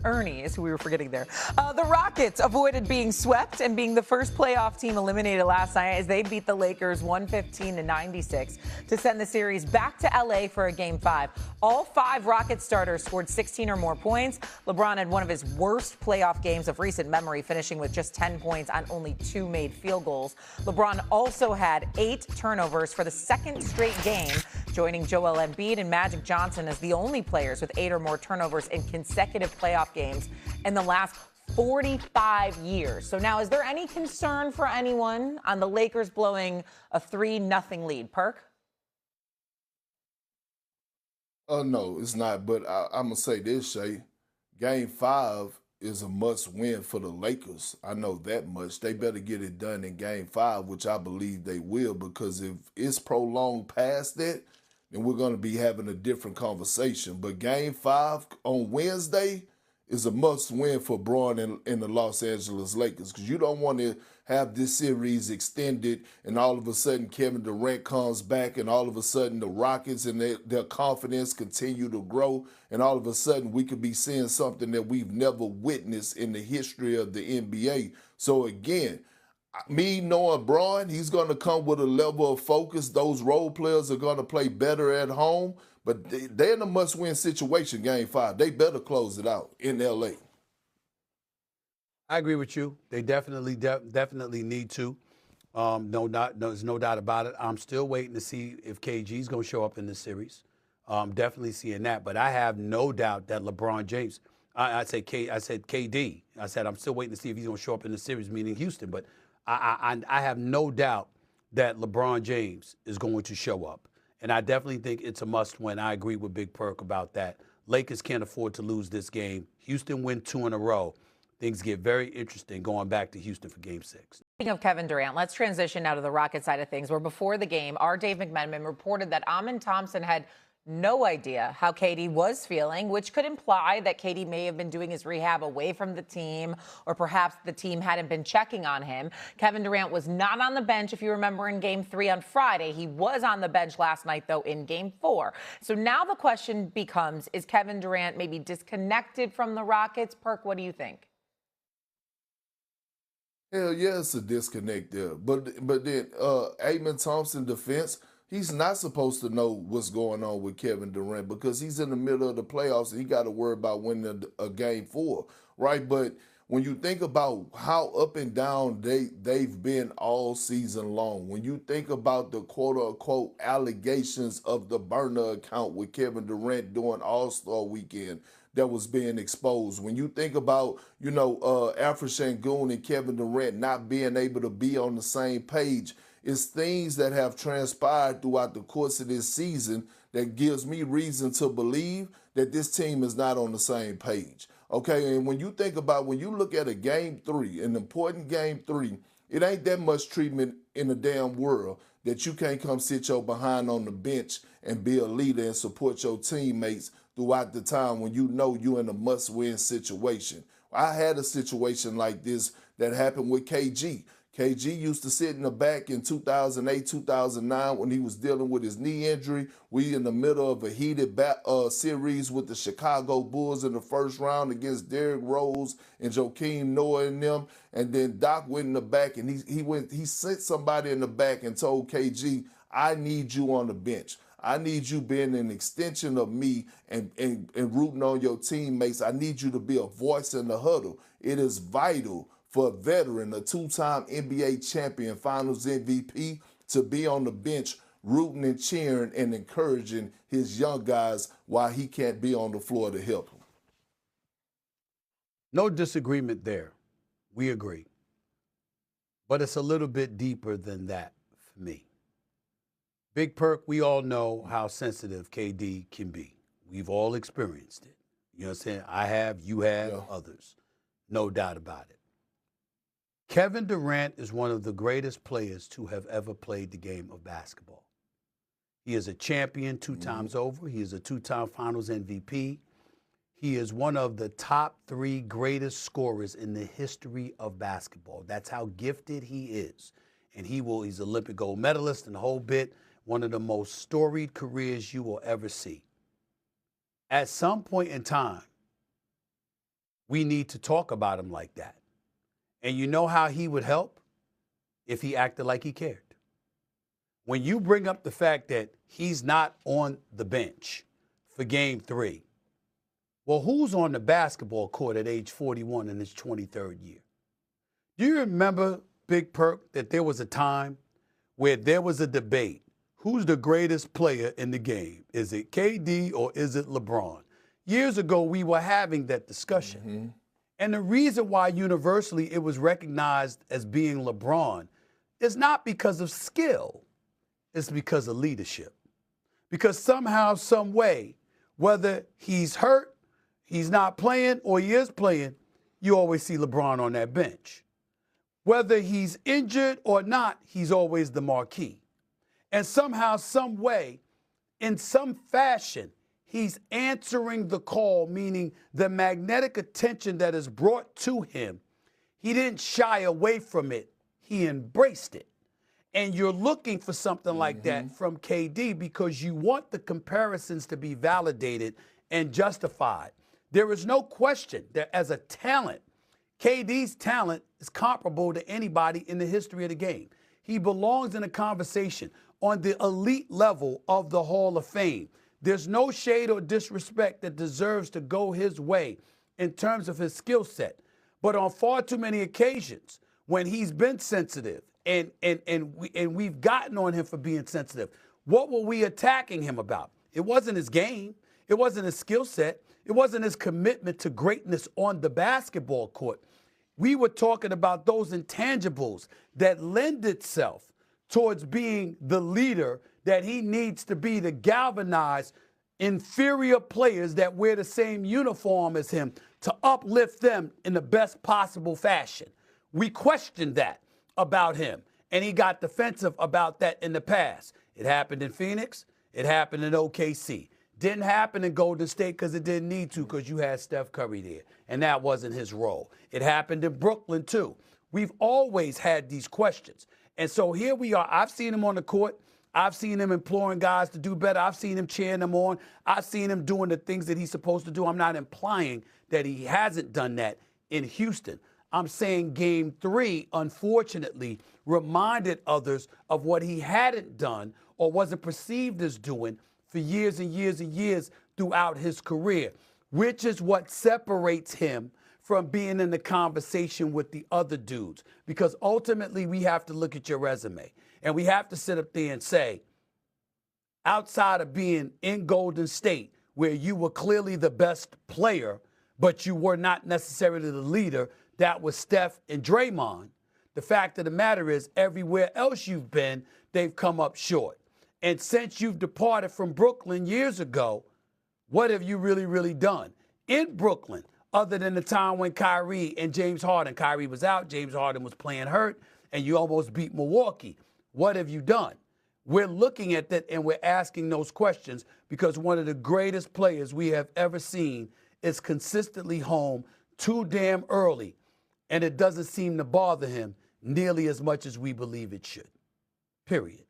Ernie is who we were forgetting there. The Rockets avoided being swept and being the first playoff team eliminated last night as they beat the Lakers 115-96 to send the series back to LA for a Game 5. All 5 Rockets starters scored 16 or more points. LeBron had one of his worst playoff games of recent memory, finishing with just 10 points on only 2 made field goals. LeBron also had 8 turnovers for the second straight game, joining Joel Embiid and Magic Johnson as the only players with 8 or more turnovers in consecutive playoff games in the last 45 years. So now, is there any concern for anyone on the Lakers blowing a 3-0 lead? Perk? No, it's not. But I'm going to say this, Shay. Game 5 is a must-win for the Lakers. I know that much. They better get it done in Game 5, which I believe they will, because if it's prolonged past that, then we're going to be having a different conversation. But Game 5 on Wednesday is a must-win for Braun and the Los Angeles Lakers, because you don't want to have this series extended and all of a sudden Kevin Durant comes back and all of a sudden the Rockets and their confidence continue to grow, and all of a sudden we could be seeing something that we've never witnessed in the history of the NBA. So again, me knowing Braun, he's going to come with a level of focus. Those role players are going to play better at home, but they're in a must-win situation, Game 5. They better close it out in L.A. I agree with you. They definitely need to. There's no doubt about it. I'm still waiting to see if KG's going to show up in this series. Definitely seeing that. But I have no doubt that LeBron James, I said KD. I said I'm still waiting to see if he's going to show up in the series, meaning Houston. But I have no doubt that LeBron James is going to show up. And I definitely think it's a must-win. I agree with Big Perk about that. Lakers can't afford to lose this game. Houston win 2 in a row. Things get very interesting going back to Houston for Game 6. Speaking of Kevin Durant, let's transition now to the Rocket side of things, where before the game, our Dave McMenamin reported that Amin Thompson had no idea how KD was feeling, which could imply that KD may have been doing his rehab away from the team, or perhaps the team hadn't been checking on him. Kevin Durant was not on the bench, if you remember, in Game 3 on Friday. He was on the bench last night, though, in Game 4. So now the question becomes, is Kevin Durant maybe disconnected from the Rockets? Perk, what do you think? Hell yeah, it's a disconnect there. But then Amen Thompson defense, he's not supposed to know what's going on with Kevin Durant because he's in the middle of the playoffs and he got to worry about winning a Game 4, right? But when you think about how up and down they've been all season long, when you think about the quote-unquote allegations of the burner account with Kevin Durant during All-Star Weekend that was being exposed, when you think about, Alfred Sengun and Kevin Durant not being able to be on the same page, it's things that have transpired throughout the course of this season that gives me reason to believe that this team is not on the same page. Okay, and when you look at a Game 3, an important Game 3, it ain't that much treatment in the damn world that you can't come sit your behind on the bench and be a leader and support your teammates throughout the time when you know you're in a must-win situation. I had a situation like this that happened with KG. KG used to sit in the back in 2008, 2009 when he was dealing with his knee injury. We in the middle of a heated series with the Chicago Bulls in the first round against Derrick Rose and Joakim Noah and them. And then Doc went in the back and he sent somebody in the back and told KG, I need you on the bench. I need you being an extension of me and rooting on your teammates. I need you to be a voice in the huddle. It is vital for a veteran, a 2-time NBA champion, Finals MVP, to be on the bench rooting and cheering and encouraging his young guys while he can't be on the floor to help them. No disagreement there. We agree. But it's a little bit deeper than that for me. Big Perk, we all know how sensitive KD can be. We've all experienced it. You know what I'm saying? I have, you have, others. No doubt about it. Kevin Durant is one of the greatest players to have ever played the game of basketball. He is a champion 2 times over. He is a 2-time Finals MVP. He is one of the top 3 greatest scorers in the history of basketball. That's how gifted he is. And he's Olympic gold medalist and the whole bit. One of the most storied careers you will ever see. At some point in time, we need to talk about him like that. And you know how he would help? If he acted like he cared. When you bring up the fact that he's not on the bench for game 3, well, who's on the basketball court at age 41 in his 23rd year? Do you remember, Big Perk, that there was a time where there was a debate? Who's the greatest player in the game? Is it KD or is it LeBron? Years ago, we were having that discussion. Mm-hmm. And the reason why universally it was recognized as being LeBron is not because of skill. It's because of leadership. Because somehow, some way, whether he's hurt, he's not playing, or he is playing, you always see LeBron on that bench. Whether he's injured or not, he's always the marquee. And somehow, some way, in some fashion, he's answering the call, meaning the magnetic attention that is brought to him. He didn't shy away from it. He embraced it. And you're looking for something like that from KD because you want the comparisons to be validated and justified. There is no question that as a talent, KD's talent is comparable to anybody in the history of the game. He belongs in a conversation on the elite level of the Hall of Fame. There's no shade or disrespect that deserves to go his way in terms of his skill set. But on far too many occasions, when he's been sensitive and we've gotten on him for being sensitive, what were we attacking him about? It wasn't his game. It wasn't his skill set. It wasn't his commitment to greatness on the basketball court. We were talking about those intangibles that lend itself towards being the leader that he needs to be to galvanize inferior players that wear the same uniform as him to uplift them in the best possible fashion. We questioned that about him, and he got defensive about that in the past. It happened in Phoenix. It happened in OKC. Didn't happen in Golden State because it didn't need to because you had Steph Curry there, and that wasn't his role. It happened in Brooklyn, too. We've always had these questions. And so here we are. I've seen him on the court. I've seen him imploring guys to do better. I've seen him cheering them on. I've seen him doing the things that he's supposed to do. I'm not implying that he hasn't done that in Houston. I'm saying game 3, unfortunately, reminded others of what he hadn't done or wasn't perceived as doing for years and years and years throughout his career, which is what separates him from being in the conversation with the other dudes. Because ultimately, we have to look at your resume. And we have to sit up there and say, outside of being in Golden State, where you were clearly the best player, but you were not necessarily the leader, that was Steph and Draymond. The fact of the matter is, everywhere else you've been, they've come up short. And since you've departed from Brooklyn years ago, what have you really, really done? In Brooklyn, other than the time when Kyrie and James Harden, Kyrie was out, James Harden was playing hurt, and you almost beat Milwaukee. What have you done? We're looking at that and we're asking those questions because one of the greatest players we have ever seen is consistently home too damn early, and it doesn't seem to bother him nearly as much as we believe it should. Period.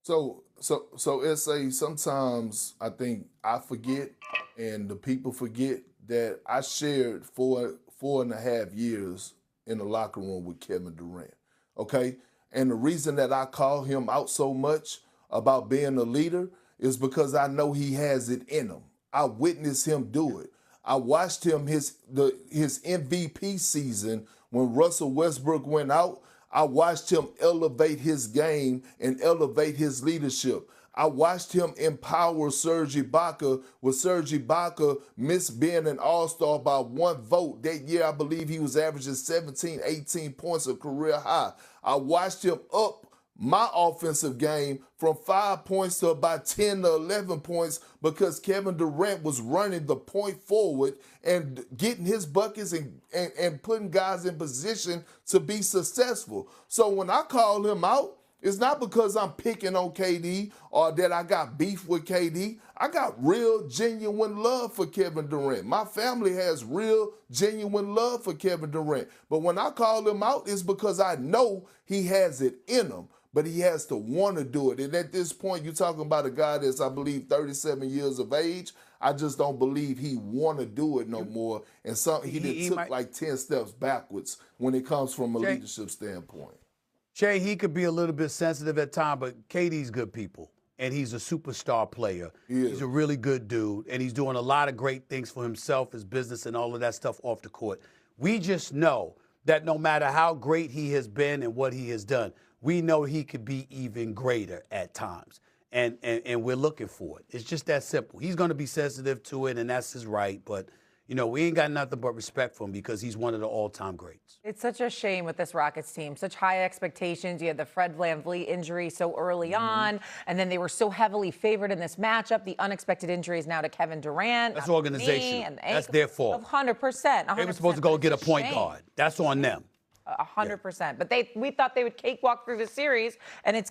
So S.A., sometimes I think I forget and the people forget that I shared four and a half years in the locker room with Kevin Durant, okay? And the reason that I call him out so much about being a leader is because I know he has it in him. I witnessed him do it. I watched him his MVP season when Russell Westbrook went out. I watched him elevate his game and elevate his leadership. I watched him empower Serge Ibaka when Serge Ibaka missed being an all-star by 1 vote. That year, I believe he was averaging 17, 18 points, a career high. I watched him up my offensive game from 5 points to about 10 to 11 points because Kevin Durant was running the point forward and getting his buckets and putting guys in position to be successful. So when I call him out, it's not because I'm picking on KD or that I got beef with KD. I got real, genuine love for Kevin Durant. My family has real, genuine love for Kevin Durant. But when I call him out, it's because I know he has it in him, but he has to want to do it. And at this point, you're talking about a guy that's, I believe, 37 years of age. I just don't believe he want to do it no more. And he took like 10 steps backwards when it comes from a leadership standpoint. Shay, he could be a little bit sensitive at times, but KD's good people. And he's a superstar player. He's a really good dude, and he's doing a lot of great things for himself, his business, and all of that stuff off the court. We just know that no matter how great he has been and what he has done, we know he could be even greater at times. And we're looking for it. It's just that simple. He's going to be sensitive to it, and that's his right. But, you know, we ain't got nothing but respect for him because he's one of the all-time greats. It's such a shame with this Rockets team. Such high expectations. You had the Fred VanVleet injury so early on, and then they were so heavily favored in this matchup. The unexpected injuries now to Kevin Durant. That's organizational. That's their fault. 100%. They were supposed to go get a point guard. That's on them. 100%. But we thought they would cakewalk through the series, and it's